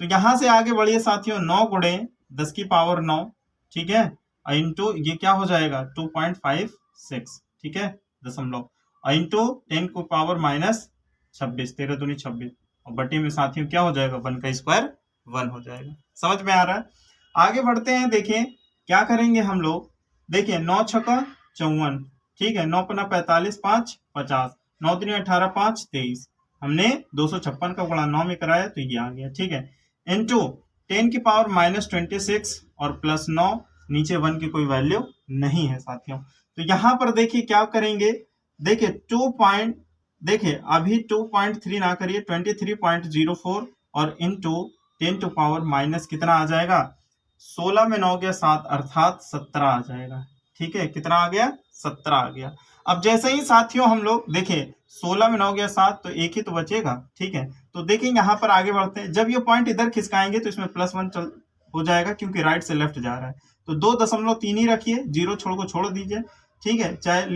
तो यहां से आगे बढ़िए साथियों, 9 × 10 की पावर 9, ठीक है, इंटू ये क्या हो जाएगा 2.56, ठीक है, दशमलव, इंटू 10 को पावर -26, 13 दूनी 26, और बटे में साथियों क्या हो जाएगा, 1 का स्क्वायर 1 हो जाएगा। समझ में आ रहा है। आगे बढ़ते हैं। देखिए क्या करेंगे हम लोग, देखिए 9 × 6 = 54, ठीक है, 9 × 5 = 45, 5 50, 9 × 3 = 18, 5 23, हमने 256 का गुणा 9 में कराया तो ये आ गया, ठीक है, इंटू 10 की पावर -26 और +9, नीचे 1 की कोई वैल्यू नहीं है साथियों। तो यहाँ पर देखिए क्या करेंगे, देखिए देखिए अभी 2.3 ना करिए, 23.04 और इंटू 10 टू पावर माइनस कितना आ जाएगा, 16 में 9 गया 7 अर्थात 17 आ जाएगा, ठीक है, कितना आ गया, 17 आ गया। अब जैसे ही साथियों हम लोग देखिए 16 में 9 गया 7 तो एक ही तो बचेगा, ठीक है। तो देखिए यहाँ पर आगे बढ़ते हैं। जब ये पॉइंट इधर खिसकाएंगे तो इसमें +1 हो जाएगा क्योंकि राइट से लेफ्ट जा रहा है। तो 2.3 ही रखिए, 0 छोड़ दीजिए, ठीक है, चाहे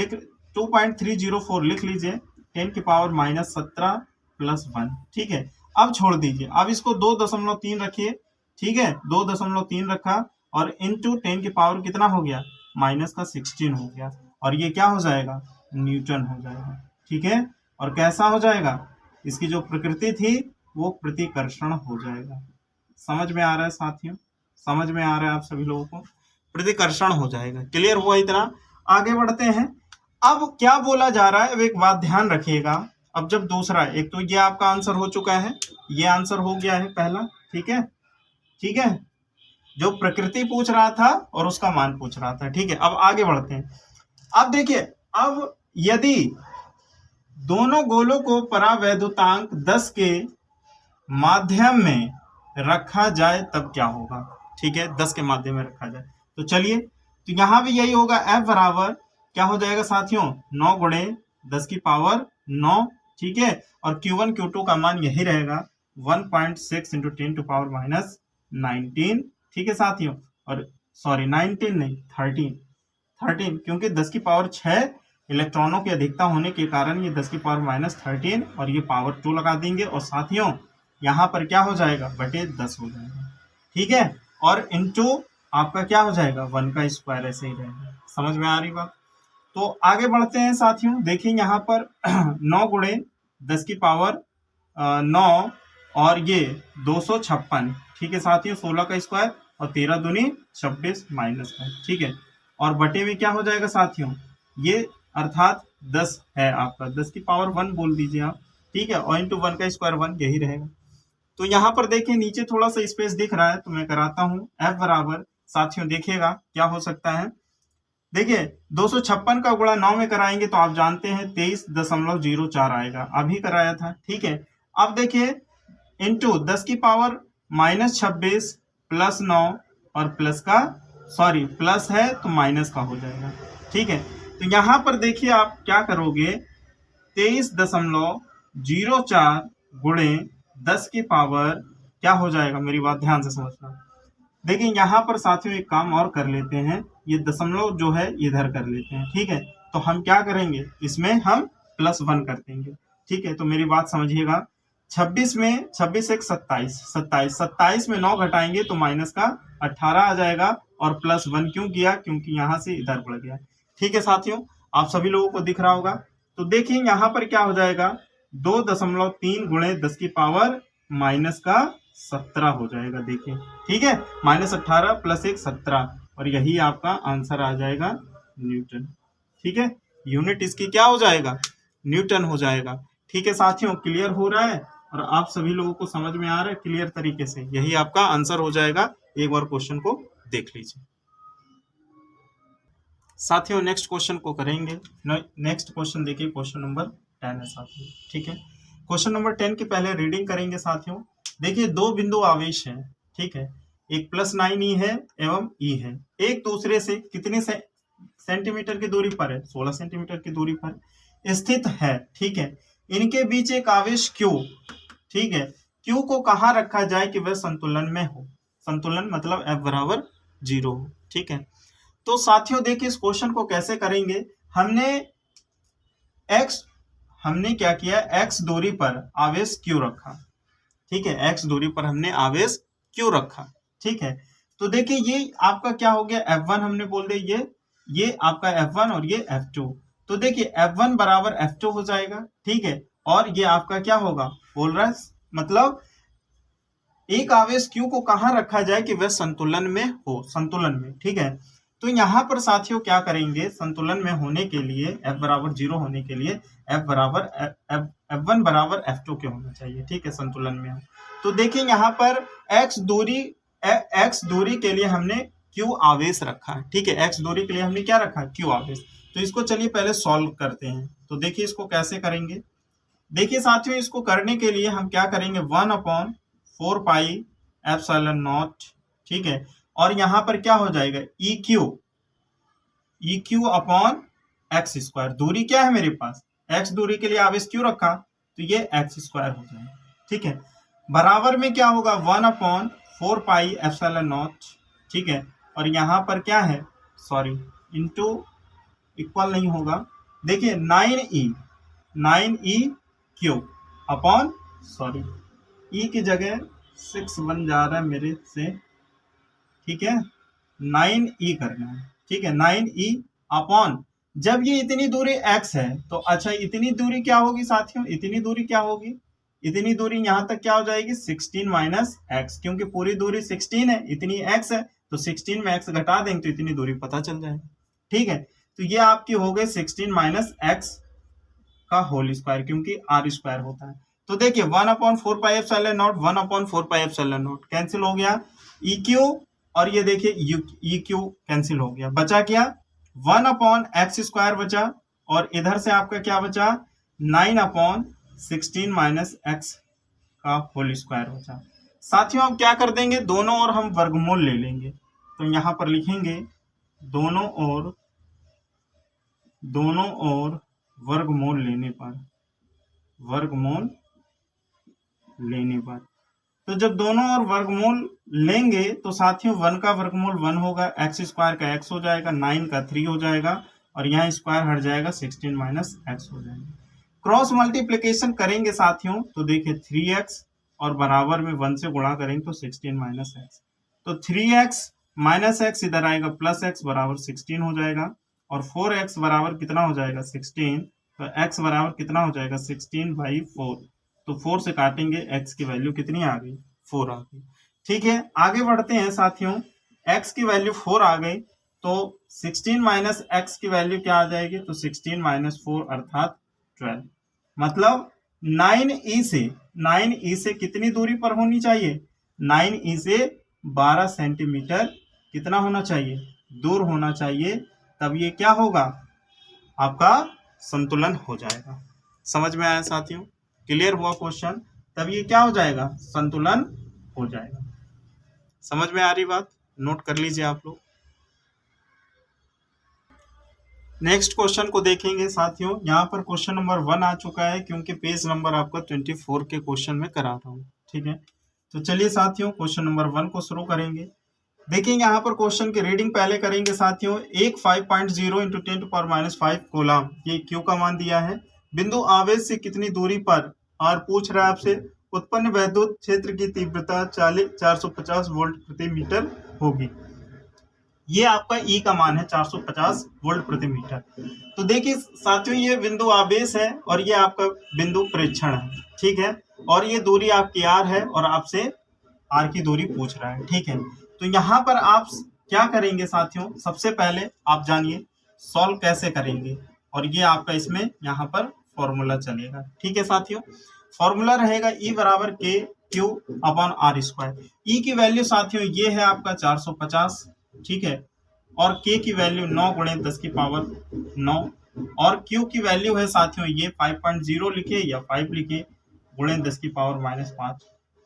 2.304 लिख लीजिए, 10 की पावर -17 +1, ठीक है। अब छोड़ दीजिए, अब इसको 2.3 रखिए, ठीक है, 2.3 रखा और इंटू 10 की पावर कितना हो गया, -16 हो गया, और ये क्या हो जाएगा, न्यूटन हो जाएगा, ठीक है। और कैसा हो जाएगा, इसकी जो प्रकृति थी वो प्रतिकर्षण हो जाएगा। समझ में आ रहा है साथियों, समझ में आ रहा है आप सभी लोगों को, प्रतिकर्षण हो जाएगा। क्लियर हुआ इतना। आगे बढ़ते हैं। अब क्या बोला जा रहा है, अब एक बात ध्यान रखिएगा। अब जब दूसरा, एक तो ये आपका आंसर हो चुका है, ये आंसर हो गया है पहला, ठीक है, ठीक है, जो प्रकृति पूछ रहा था और उसका मान पूछ रहा था। ठीक है, अब आगे बढ़ते हैं। अब देखिए, अब यदि दोनों गोलों को परावैद्युतांक 10 के माध्यम में रखा जाए तब क्या होगा। ठीक है, 10 के माध्यम में रखा जाए तो चलिए, तो यहां भी यही होगा। F बराबर क्या हो जाएगा साथियों, 9 गुणे 10 की पावर 9। ठीक है, और Q1 Q2 का मान यही रहेगा 1.6 इंटू 10 टू पावर माइनस 19। ठीक है साथियों, और सॉरी 19 नहीं 13, क्योंकि 10 की पावर 6 इलेक्ट्रॉनों की अधिकता होने के कारण ये 10 की पावर माइनस 13 और ये पावर 2 लगा देंगे, और साथियों यहाँ पर क्या हो जाएगा, बटे 10 हो जाएगा। ठीक है, और इनटू आपका क्या हो जाएगा, 1 का स्क्वायर, ऐसे ही रहेगा। समझ में आ रही बात। तो आगे बढ़ते हैं साथियों। देखिए यहाँ पर 9 गुणे 10 की पावर 9 और ये 256। ठीक है साथियों, 16 का स्क्वायर और 13 दूनी 26 माइनस का। ठीक है, और बटे में क्या हो जाएगा साथियों, ये अर्थात 10 है आपका, 10 की पावर 1 बोल दीजिए आप। ठीक है, और इंटू 1 का स्क्वायर 1, यही रहेगा। तो यहाँ पर देखिए नीचे थोड़ा सा स्पेस दिख रहा है तो मैं कराता हूँ। F बराबर साथियों देखिएगा क्या हो सकता है। देखिए 256 का गुणा 9 में कराएंगे तो आप जानते हैं 23.04 आएगा, अभी कराया था। ठीक है, अब देखिए इंटू 10 की पावर माइनस 26 प्लस 9 और प्लस का सॉरी प्लस है तो माइनस का हो जाएगा। ठीक है, तो यहाँ पर देखिए आप क्या करोगे, 23.04 गुणे 10 की पावर क्या हो जाएगा, मेरी बात ध्यान से समझना। देखिए यहाँ पर साथियों एक काम और कर लेते हैं, ये दशमलव जो है इधर कर लेते हैं। ठीक है, तो हम क्या करेंगे, इसमें हम +1 कर देंगे। ठीक है, तो मेरी बात समझिएगा। 26 में 26 एक 27, 27 में 9 घटाएंगे तो माइनस का 18 आ जाएगा, और +1 क्यों किया, क्योंकि यहाँ से इधर बढ़ गया। ठीक है साथियों, आप सभी लोगों को दिख रहा होगा। तो देखिए यहाँ पर क्या हो जाएगा, 2.3 गुणे 10 की पावर माइनस का 17 हो जाएगा। देखिए ठीक है, -18 + 1 17, और यही आपका आंसर आ जाएगा न्यूटन। ठीक है, यूनिट इसकी क्या हो जाएगा, न्यूटन हो जाएगा। ठीक है साथियों, क्लियर हो रहा है और आप सभी लोगों को समझ में आ रहा है क्लियर तरीके से, यही आपका आंसर हो जाएगा। एक बार क्वेश्चन को देख लीजिए साथियों। नेक्स्ट क्वेश्चन को करेंगे। नेक्स्ट क्वेश्चन देखिए, क्वेश्चन नंबर 10 है साथियों। ठीक है, क्वेश्चन नंबर 10 की पहले रीडिंग करेंगे साथियों। देखिए दो बिंदु आवेश हैं। ठीक है, एक +9 ई है एवं ई है, एक दूसरे से कितने सेंटीमीटर की दूरी पर है, 16 सेंटीमीटर की दूरी पर स्थित है। ठीक है, इनके बीच एक आवेश Q। ठीक है, Q को कहाँ रखा जाए कि वह संतुलन में हो, संतुलन मतलब F बराबर 0 हो। ठीक है, तो साथियों देखिए इस क्वेश्चन को कैसे करेंगे। हमने क्या किया, x दूरी पर आवेश Q रखा। ठीक है, x दूरी पर हमने आवेश Q रखा। ठीक है, तो देखिए ये आपका क्या हो गया, F1 हमने बोल दिया, ये आपका F1 और ये F2। तो देखिए F1 बराबर F2 हो जाएगा। ठीक है, और ये आपका क्या होगा, बोल रहा है मतलब एक आवेश Q को कहाँ रखा जाए कि वह संतुलन में हो, संतुलन में। ठीक है, तो यहाँ पर साथियों क्या करेंगे, संतुलन में होने के लिए F बराबर 0 होने के लिए F1 बराबर F2 के होना चाहिए। ठीक है, संतुलन में हो। तो देखिए यहाँ पर x दूरी के लिए हमने Q आवेश रखा है। ठीक है, x दूरी के लिए हमने क्या रखा, Q आवेश। तो इसको चलिए पहले सॉल्व करते हैं। तो देखिए इसको कैसे करेंगे। देखिए साथियों इसको करने के लिए हम क्या करेंगे, 1/4 पाई एप्सिलॉन नॉट। ठीक है, और यहां पर क्या हो जाएगा, EQ अपॉन x स्क्वायर। दूरी क्या है मेरे पास, x दूरी के लिए आवेश Q रखा तो ये x स्क्वायर हो जाएगा। ठीक है, बराबर में क्या होगा, 1/4 पाई एप्सिलॉन नॉट। ठीक है, और यहां पर क्या है, सॉरी इंटू, इक्वल नहीं होगा। देखिए 9E अपॉन सॉरी E की जगह 6 बन जा रहा है मेरे से। ठीक है, 9E करना है। ठीक है, 9E अपॉन, जब ये इतनी दूरी x है तो अच्छा इतनी दूरी क्या होगी साथियों, इतनी दूरी क्या होगी, इतनी दूरी यहां तक क्या हो जाएगी, 16 माइनस x, क्योंकि पूरी दूरी 16 है, इतनी x है तो 16 में x घटा देंगे तो इतनी दूरी पता चल जाएगी। ठीक है, तो ये आपकी हो गई 16 माइनस x का होल स्क्वायर, क्योंकि r स्क्वायर होता है। तो देखिए 1/4 pi epsilon not 1/4 pi epsilon not cancel हो गया, ई क्यू और ये देखिए ई क्यू कैंसिल हो गया, बचा क्या 1/x² बचा और इधर से आपका क्या बचा 9/16 माइनस एक्स का होल स्क्वायर बचा। साथियों अब क्या कर देंगे, दोनों ओर हम वर्गमूल ले लेंगे, तो यहां पर लिखेंगे दोनों ओर वर्गमूल लेने पर तो जब दोनों ओर वर्गमूल लेंगे तो साथियों 1 का वर्गमूल 1 होगा, x² का x हो जाएगा, 9 का 3 हो जाएगा और यहाँ स्क्वायर हट जाएगा 16 माइनस एक्स हो जाएगा। क्रॉस मल्टीप्लीकेशन करेंगे साथियों तो देखिए 3x और बराबर में 1 से गुणा करेंगे तो 16 माइनस एक्स, तो 3x माइनस एक्स इधर आएगा प्लस x बराबर 16 हो जाएगा और 4x बराबर कितना हो जाएगा 16, तो x बराबर कितना हो जाएगा 16/4, तो 4 से काटेंगे x की वैल्यू कितनी आ गई 4 आ गई। ठीक है आगे बढ़ते हैं साथियों, x की वैल्यू 4 आ गई तो 16 माइनस एक्स की वैल्यू क्या आ जाएगी, तो 16 माइनस 4 अर्थात 12, मतलब 9e से कितनी दूरी पर होनी चाहिए, 9e से 12 सेंटीमीटर कितना होना चाहिए, दूर होना चाहिए, तब ये क्या होगा आपका संतुलन हो जाएगा। समझ में आया साथियों, क्लियर हुआ क्वेश्चन, तब ये क्या हो जाएगा संतुलन हो जाएगा। समझ में आ रही बात, नोट कर लीजिए आप लोग। नेक्स्ट क्वेश्चन को देखेंगे साथियों, यहाँ पर क्वेश्चन नंबर 1 आ चुका है क्योंकि पेज नंबर आपका 24 के क्वेश्चन में करा रहा हूँ। ठीक है तो चलिए साथियों क्वेश्चन नंबर 1 को शुरू करेंगे। देखेंगे यहाँ पर क्वेश्चन की रीडिंग पहले करेंगे साथियों। एक 5.0 × 10⁻⁵ कूलम, ये क्यू का मान दिया है, बिंदु आवेश से कितनी दूरी पर, और पूछ रहा है आपसे उत्पन्न वैद्युत क्षेत्र की तीव्रता 450 वोल्ट प्रति मीटर होगी। ये आपका ई का मान है 450 वोल्ट प्रति मीटर। तो देखिए साथियों ये बिंदु आवेश है और ये आपका बिंदु प्रेक्षण है, ठीक है, और ये दूरी आपकी आर है और आपसे आर की दूरी पूछ रहा है। ठीक है तो यहाँ पर आप क्या करेंगे साथियों, सबसे पहले आप जानिए सॉल्व कैसे करेंगे, और ये आपका इसमें यहाँ पर फॉर्मूला चलेगा। ठीक है साथियों, फॉर्मूला रहेगा ई बराबर के क्यू अपॉन आर स्क्वायर। ई की वैल्यू साथियों ये है आपका 450, ठीक है, और k की वैल्यू 9 × 10⁻9 और q की वैल्यू है साथियों ये 5.0 लिखे या 5 लिखे × 10⁻⁵,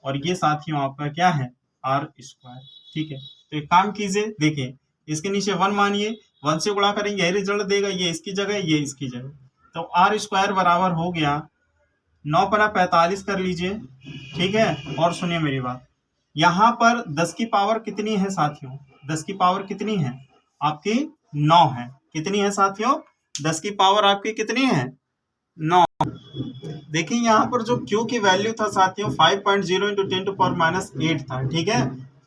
और ये साथियों आपका क्या है r स्क्वायर। ठीक है तो एक काम कीजिए, देखिए इसके नीचे 1 मानिए, 1 से गुणा करेंगे यही रिजल्ट देगा, ये इसकी जगह ये इसकी जगह, तो r स्क्वायर बराबर हो गया 9 × 45 कर लीजिए। ठीक है और सुनिए मेरी बात, यहाँ पर 10 की पावर कितनी है साथियों, 10 की पावर कितनी है आपकी 9 है, कितनी है साथियों 10 की पावर आपकी कितनी है 9। देखिए यहाँ पर जो Q की वैल्यू था साथियों 5.0 × 10⁻8 था। ठीक है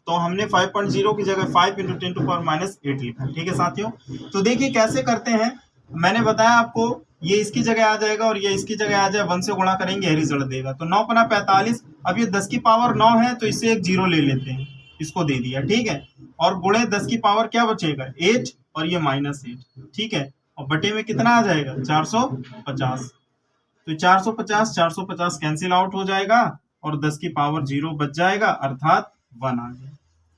तो हमने 5.0 की जगह 5 × 10⁻8 लिखा। ठीक है साथियों, तो देखिए कैसे करते हैं, मैंने बताया आपको ये इसकी जगह आ जाएगा और ये इसकी जगह आ जाए, 1 से गुणा करेंगे यही रिजल्ट देगा। तो 9 × 45, अब ये 10 की पावर 9 है तो इससे एक 0 ले लेते हैं, इसको दे दिया। ठीक है और गुणे 10 की पावर क्या बचेगा 8 और ये -8। ठीक है और बटे में कितना आ जाएगा 450, तो 450 कैंसिल आउट हो जाएगा और 10 की पावर 0 बच जाएगा अर्थात 1 आ गया।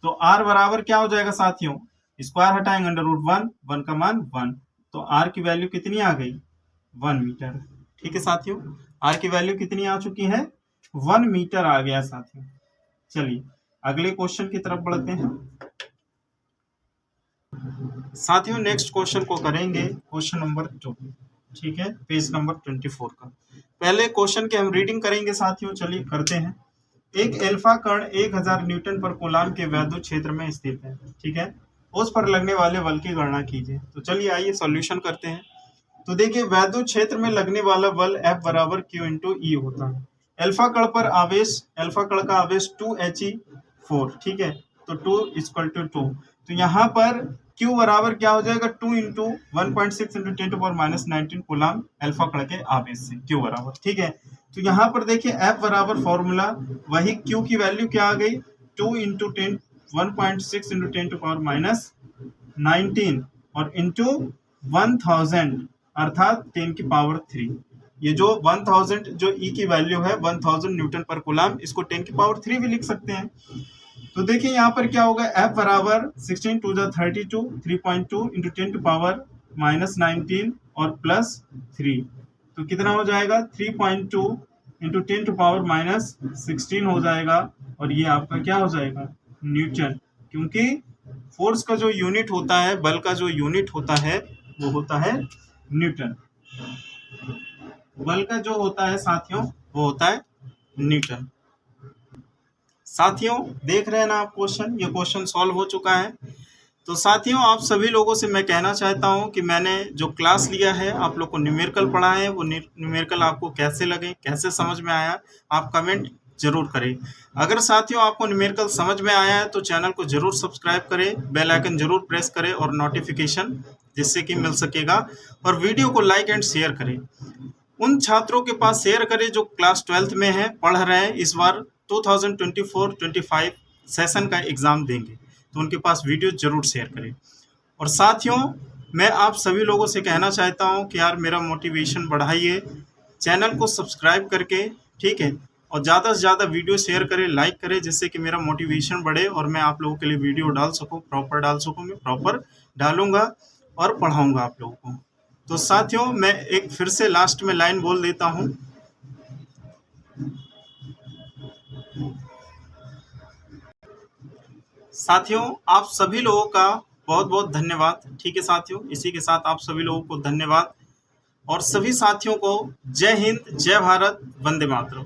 तो r बराबर क्या हो जाएगा साथियों, स्क्वायर हटाएंगे √1, 1 का मान 1, तो r की वैल्यू कितनी आ गई 1 मीटर। ठीक है साथियों r की वैल्यू कितनी आ चुकी है 1 मीटर आ गया साथियों। चलिए अगले क्वेश्चन की तरफ बढ़ते हैं साथियों। नेक्स्ट क्वेश्चन को करेंगे क्वेश्चन नंबर 2, ठीक है, पेज नंबर 24 का। पहले क्वेश्चन के हम रीडिंग करेंगे साथियों, चलिए करते हैं। एक एल्फा कण 1000 न्यूटन पर कूलम के वैद्युत क्षेत्र में स्थित है। ठीक है उस पर लगने वाले बल की गणना कीजिए। तो चलिए आइए सॉल्यूशन करते हैं। तो देखिए वैद्युत क्षेत्र में लगने वाला बल F बराबर Q × E होता है। एल्फा कण पर आवेश, एल्फा कण का आवेश 2He4, ठीक है, तो 2 = 2, तो यहाँ पर Q बराबर क्या हो जाएगा 2 × 1.6 × 10⁻19 कूलम एल्फा कण के आवेश से Q बराबर। ठीक है तो यहाँ पर देखिए F बराबर फॉर्मूला वही, Q की वैल्यू क्या आ गई 2 × 1.6 × 10⁻19 और इंटू 1000 अर्थात 10 की पावर 3। ये जो 1000 जो E की वैल्यू है 1000 न्यूटन पर कूलम, इसको 10 की पावर 3 भी लिख सकते हैं। तो देखिए यहाँ पर क्या होगा, f बराबर 16 to the 32, 3.2 into 10 to power -19 और +3, तो कितना हो जाएगा 3.2 इंटू 10 टू पावर -16 हो जाएगा। और ये आपका क्या हो जाएगा, न्यूटन, क्योंकि फोर्स का जो यूनिट होता है, बल का जो यूनिट होता है वो होता है न्यूटन। बल का जो होता है साथियों वो होता है न्यूटन। साथियों देख रहे हैं ना आप क्वेश्चन, ये क्वेश्चन सॉल्व हो चुका है। तो साथियों आप सभी लोगों से मैं कहना चाहता हूं कि मैंने जो क्लास लिया है, आप लोग को न्यूमेरिकल पढ़ा है, वो न्यूमेरिकल आपको कैसे लगे, कैसे समझ में आया, आप कमेंट जरूर करें। अगर साथियों आपको न्यूमेरिकल समझ में आया है तो चैनल को जरूर सब्सक्राइब करें, बेल आइकन जरूर प्रेस करें और नोटिफिकेशन जिससे कि मिल सकेगा, और वीडियो को लाइक एंड शेयर करें। उन छात्रों के पास शेयर करें जो क्लास 12th में है, पढ़ रहे हैं, इस बार 2024-25 सेशन का एग्ज़ाम देंगे, तो उनके पास वीडियो जरूर शेयर करें। और साथियों मैं आप सभी लोगों से कहना चाहता हूं कि यार मेरा मोटिवेशन बढ़ाइए, चैनल को सब्सक्राइब करके, ठीक है, और ज़्यादा से ज़्यादा वीडियो शेयर करें, लाइक करें, जिससे कि मेरा मोटिवेशन बढ़े और मैं आप लोगों के लिए वीडियो डाल सकूँ, प्रॉपर डाल सकूँ। मैं प्रॉपर डालूंगा और पढ़ाऊँगा आप लोगों को। तो साथियों मैं एक फिर से लास्ट में लाइन बोल देता हूँ। साथियों आप सभी लोगों का बहुत बहुत धन्यवाद। ठीक है साथियों, इसी के साथ आप सभी लोगों को धन्यवाद, और सभी साथियों को जय हिंद, जय भारत, वंदे मातरम।